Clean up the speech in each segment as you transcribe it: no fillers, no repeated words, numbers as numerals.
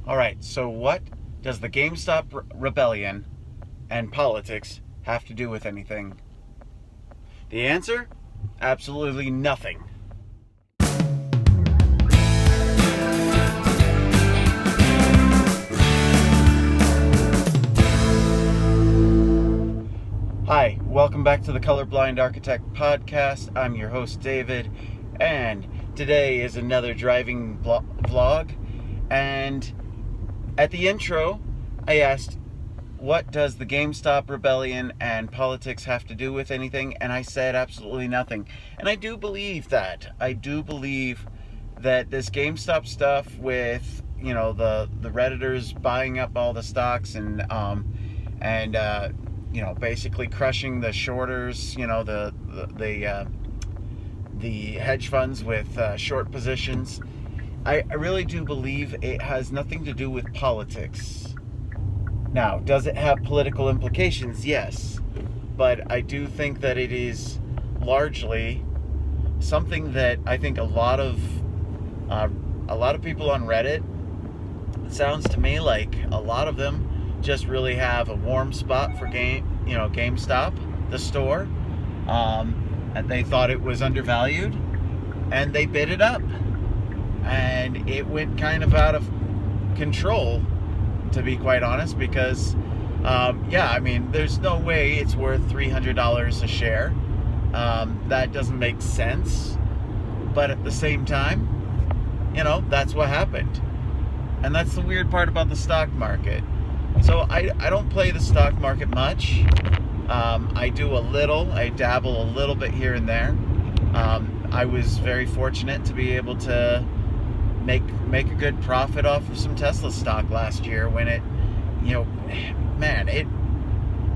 All right, so what does the GameStop rebellion and politics have to do with anything? The answer? Absolutely nothing. Hi, welcome back to the Colorblind Architect Podcast. I'm your host, David, and today is another driving vlog. And at the intro, I asked, what does the GameStop rebellion and politics have to do with anything? And I said absolutely nothing. And I do believe that. I do believe that this GameStop stuff with, the Redditors buying up all the stocks and basically crushing the shorters, the hedge funds with short positions. I really do believe it has nothing to do with politics. Now, does it have political implications? Yes. But I do think that it is largely something that I think a lot of people on Reddit, it sounds to me like a lot of them just really have a warm spot for GameStop, the store. And they thought it was undervalued, and they bid it up. And it went kind of out of control, to be quite honest, because, there's no way it's worth $300 a share. That doesn't make sense. But at the same time, that's what happened. And that's the weird part about the stock market. So I don't play the stock market much. I do a little. I dabble a little bit here and there. I was very fortunate to be able to make a good profit off of some Tesla stock last year when it, it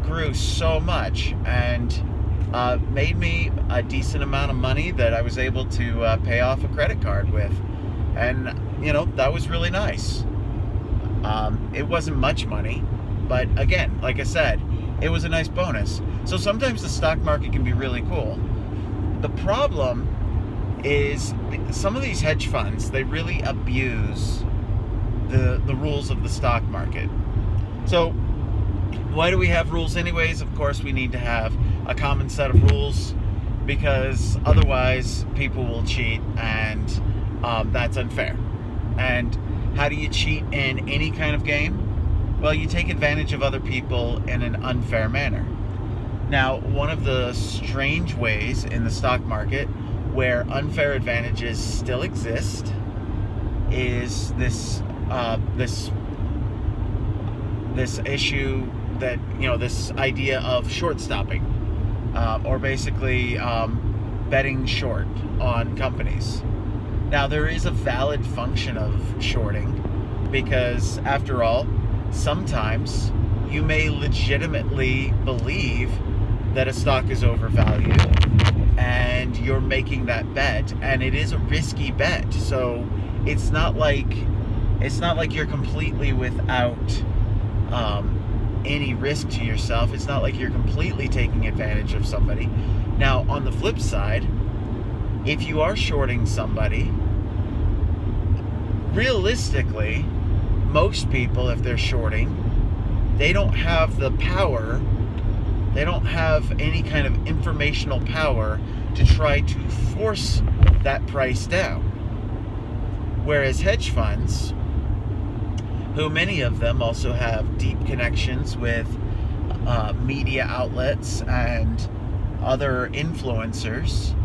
grew so much and made me a decent amount of money that I was able to pay off a credit card with. And, that was really nice. It wasn't much money, but again, like I said, it was a nice bonus. So sometimes the stock market can be really cool. The problem is some of these hedge funds, they really abuse the rules of the stock market. So why do we have rules anyways? Of course, we need to have a common set of rules, because otherwise people will cheat, and that's unfair. And how do you cheat in any kind of game? Well, you take advantage of other people in an unfair manner. Now, one of the strange ways in the stock market where unfair advantages still exist is this issue that, this idea of short stopping, or basically betting short on companies. Now, there is a valid function of shorting, because after all, sometimes you may legitimately believe that a stock is overvalued, and you're making that bet, and it is a risky bet. So it's not like you're completely without any risk to yourself. It's not like you're completely taking advantage of somebody. Now, on the flip side, if you are shorting somebody, realistically, most people, if they're shorting, they don't have the power, they don't have any kind of informational power to try to force that price down. Whereas hedge funds, who many of them also have deep connections with media outlets and other influencers,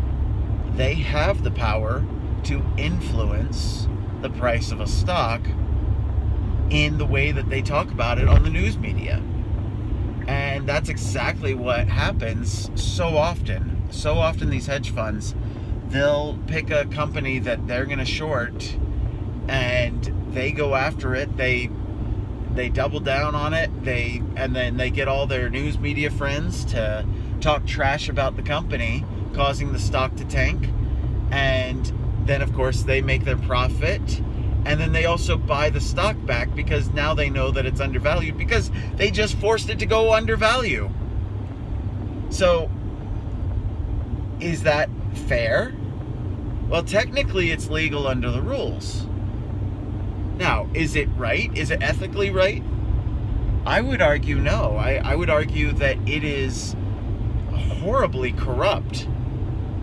they have the power to influence the price of a stock in the way that they talk about it on the news media. And that's exactly what happens so often. So often these hedge funds, they'll pick a company that they're going to short, and they go after it. They double down on it. And then they get all their news media friends to talk trash about the company, causing the stock to tank. And then, of course, they make their profit. And then they also buy the stock back, because now they know that it's undervalued, because they just forced it to go undervalue. So, is that fair? Well, technically it's legal under the rules. Now, is it right? Is it ethically right? I would argue no. I would argue that it is horribly corrupt,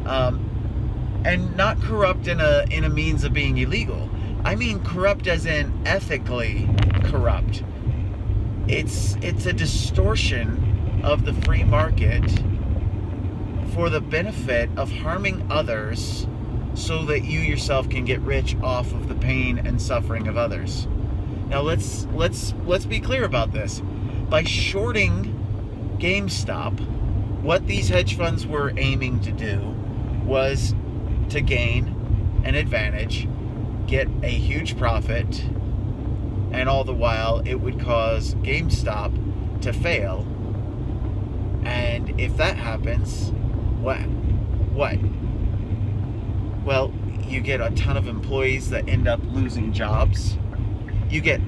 and not corrupt in a means of being illegal. I mean corrupt as in ethically corrupt. It's a distortion of the free market for the benefit of harming others so that you yourself can get rich off of the pain and suffering of others. Now let's be clear about this. By shorting GameStop, what these hedge funds were aiming to do was to gain an advantage, get a huge profit, and all the while it would cause GameStop to fail. And if that happens, what? Well, you get a ton of employees that end up losing jobs. You get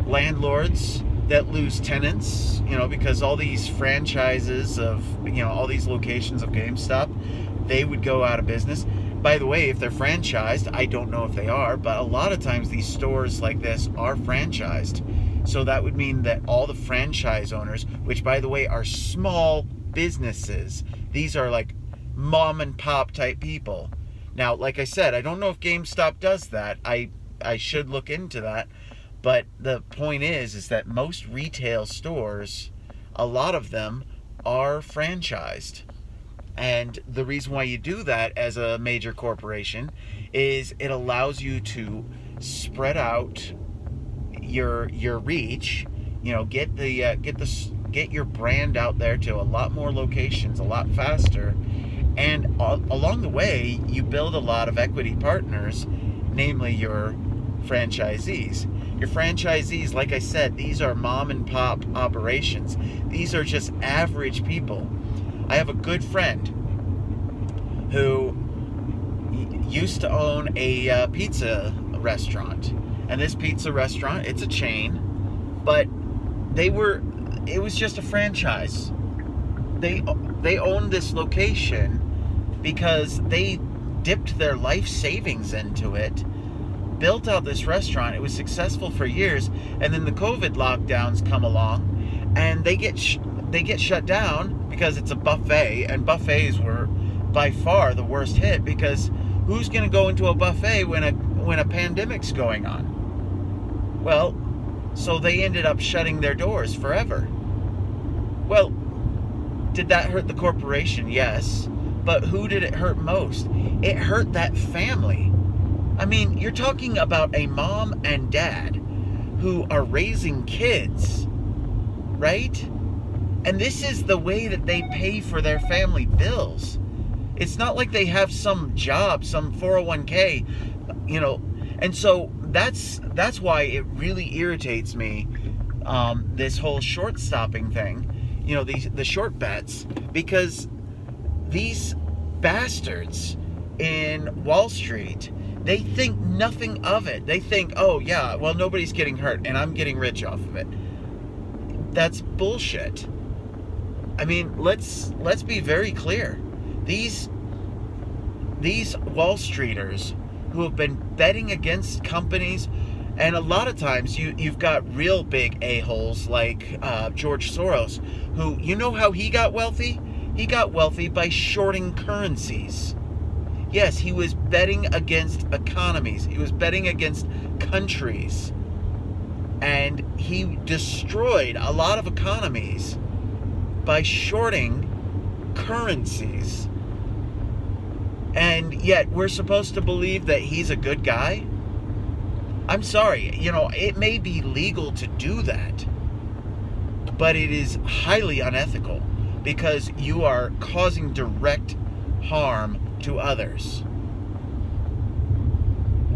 landlords that lose tenants, because all these franchises of, all these locations of GameStop, they would go out of business. By the way, if they're franchised, I don't know if they are, but a lot of times these stores like this are franchised. So that would mean that all the franchise owners, which by the way are small businesses, these are like mom and pop type people. Now, like I said, I don't know if GameStop does that. I should look into that. But the point is that most retail stores, a lot of them are franchised. And the reason why you do that as a major corporation is it allows you to spread out your reach, get your brand out there to a lot more locations a lot faster. And along the way, you build a lot of equity partners, namely your franchisees. Your franchisees, like I said, these are mom and pop operations. These are just average people. I have a good friend who used to own a pizza restaurant. And this pizza restaurant, it's a chain, but it was just a franchise. They owned this location because they dipped their life savings into it, built out this restaurant. It was successful for years, and then the COVID lockdowns come along, and they get shut down because it's a buffet, and buffets were by far the worst hit, because who's going to go into a buffet when a pandemic's going on? Well, so they ended up shutting their doors forever. Well, did that hurt the corporation? Yes. But who did it hurt most? It hurt that family. I mean, you're talking about a mom and dad who are raising kids, right? And this is the way that they pay for their family bills. It's not like they have some job, some 401k, And so that's why it really irritates me, this whole short stopping thing, the short bets, because these bastards in Wall Street, they think nothing of it. They think, oh yeah, well, nobody's getting hurt and I'm getting rich off of it. That's bullshit. I mean, let's be very clear. These Wall Streeters who have been betting against companies, and a lot of times you've got real big a-holes like George Soros, who, how he got wealthy? He got wealthy by shorting currencies. Yes, he was betting against economies. He was betting against countries. And he destroyed a lot of economies by shorting currencies. And yet we're supposed to believe that he's a good guy? I'm sorry, it may be legal to do that, but it is highly unethical, because you are causing direct harm to others.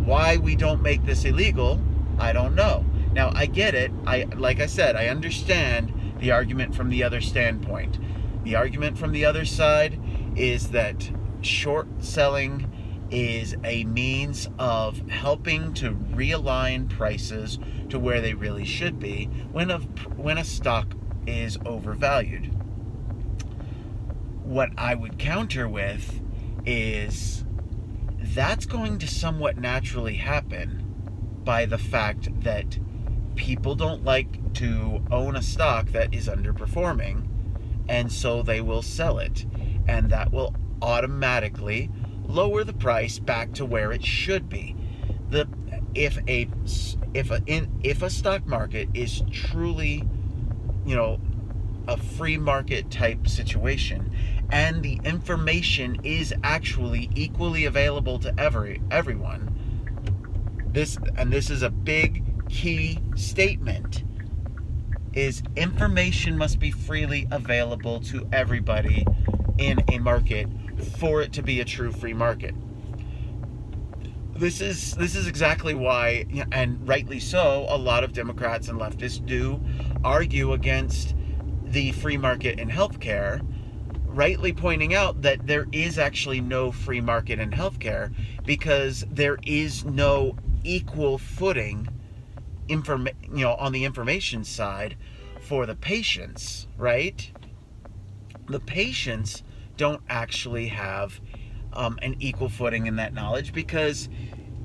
Why we don't make this illegal, I don't know. Now, I get it. Like I said, I understand the argument from the other standpoint. The argument from the other side is that short selling is a means of helping to realign prices to where they really should be when a stock is overvalued. What I would counter with is that's going to somewhat naturally happen by the fact that people don't like to own a stock that is underperforming, and so they will sell it, and that will automatically lower the price back to where it should be. If a stock market is truly, a free market type situation, and the information is actually equally available to everyone, this is a big key statement, is information must be freely available to everybody in a market for it to be a true free market. This is exactly why, and rightly so, a lot of Democrats and leftists do argue against the free market in healthcare, rightly pointing out that there is actually no free market in healthcare because there is no equal footing on the information side for the patients, right? The patients don't actually have an equal footing in that knowledge because,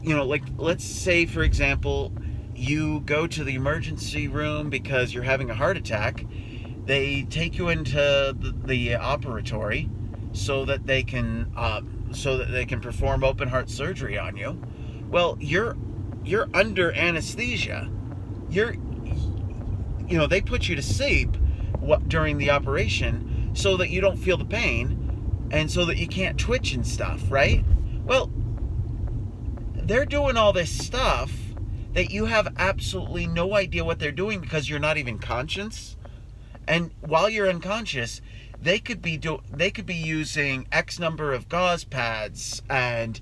like, let's say, for example, you go to the emergency room because you're having a heart attack. They take you into the operatory so that they can perform open heart surgery on you. Well, you're under anesthesia. They put you to sleep during the operation so that you don't feel the pain and so that you can't twitch and stuff, right? Well, they're doing all this stuff that you have absolutely no idea what they're doing because you're not even conscious. And while you're unconscious, they could be using X number of gauze pads and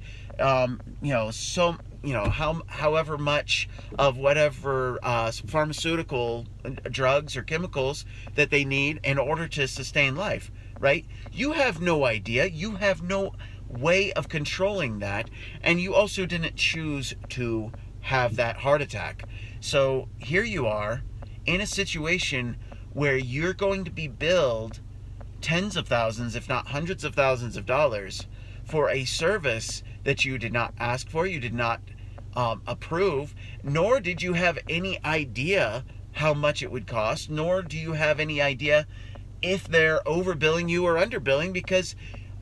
however much of whatever pharmaceutical drugs or chemicals that they need in order to sustain life, right? You have no idea. You have no way of controlling that, and you also didn't choose to have that heart attack. So here you are in a situation where you're going to be billed tens of thousands, if not hundreds of thousands of dollars for a service that you did not ask for, you did not approve, nor did you have any idea how much it would cost, nor do you have any idea if they're overbilling you or underbilling, because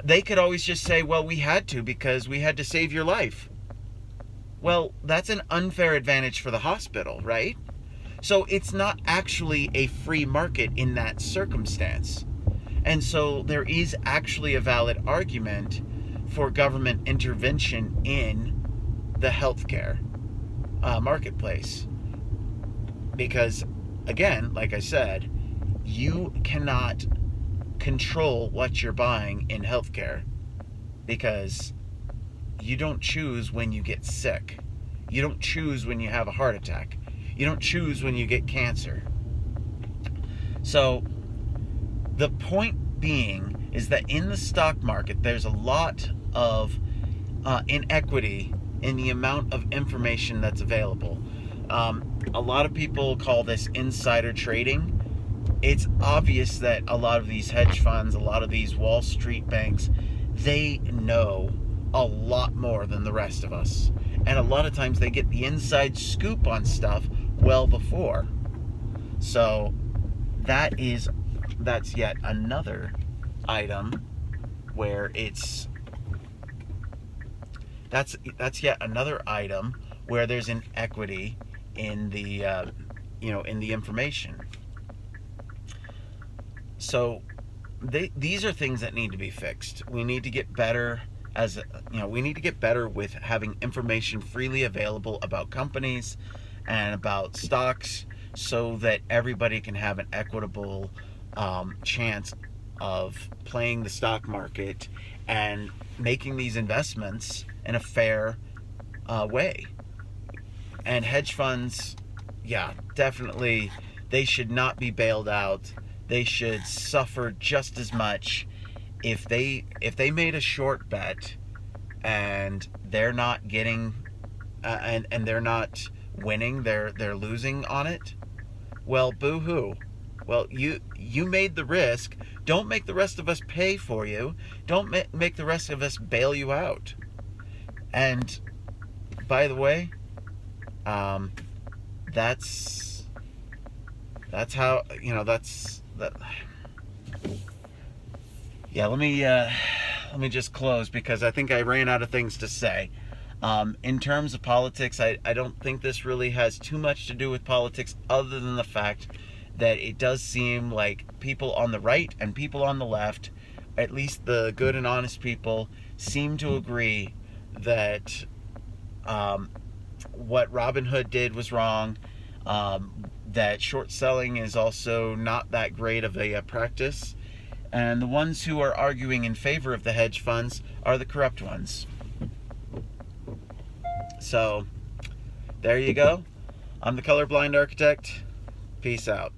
they could always just say, well, we had to because we had to save your life. Well, that's an unfair advantage for the hospital, right? So it's not actually a free market in that circumstance. And so there is actually a valid argument for government intervention in the healthcare marketplace. Because, again, like I said, you cannot control what you're buying in healthcare because you don't choose when you get sick. You don't choose when you have a heart attack. You don't choose when you get cancer. So the point being is that in the stock market, there's a lot of inequity in the amount of information that's available. A lot of people call this insider trading. It's obvious that a lot of these hedge funds, a lot of these Wall Street banks, they know a lot more than the rest of us. And a lot of times they get the inside scoop on stuff well before. So that's yet another item where that's yet another item where there's inequity in the in the information. So these are things that need to be fixed. We need to get better we need to get better with having information freely available about companies and about stocks so that everybody can have an equitable chance of playing the stock market and making these investments in a fair way. And hedge funds, yeah, definitely, they should not be bailed out. They should suffer just as much. If they made a short bet and they're not getting and they're not winning, they're losing on it, well, boo-hoo. Well, you made the risk. Don't make the rest of us pay for you. Don't make the rest of us bail you out. And by the way, Um, that's how, that's that. Yeah, let me just close because I think I ran out of things to say. In terms of politics, I don't think this really has too much to do with politics, other than the fact that it does seem like people on the right and people on the left, at least the good and honest people, seem to agree that what Robinhood did was wrong, that short selling is also not that great of a practice, and the ones who are arguing in favor of the hedge funds are the corrupt ones. So, there you go. I'm the colorblind architect. Peace out.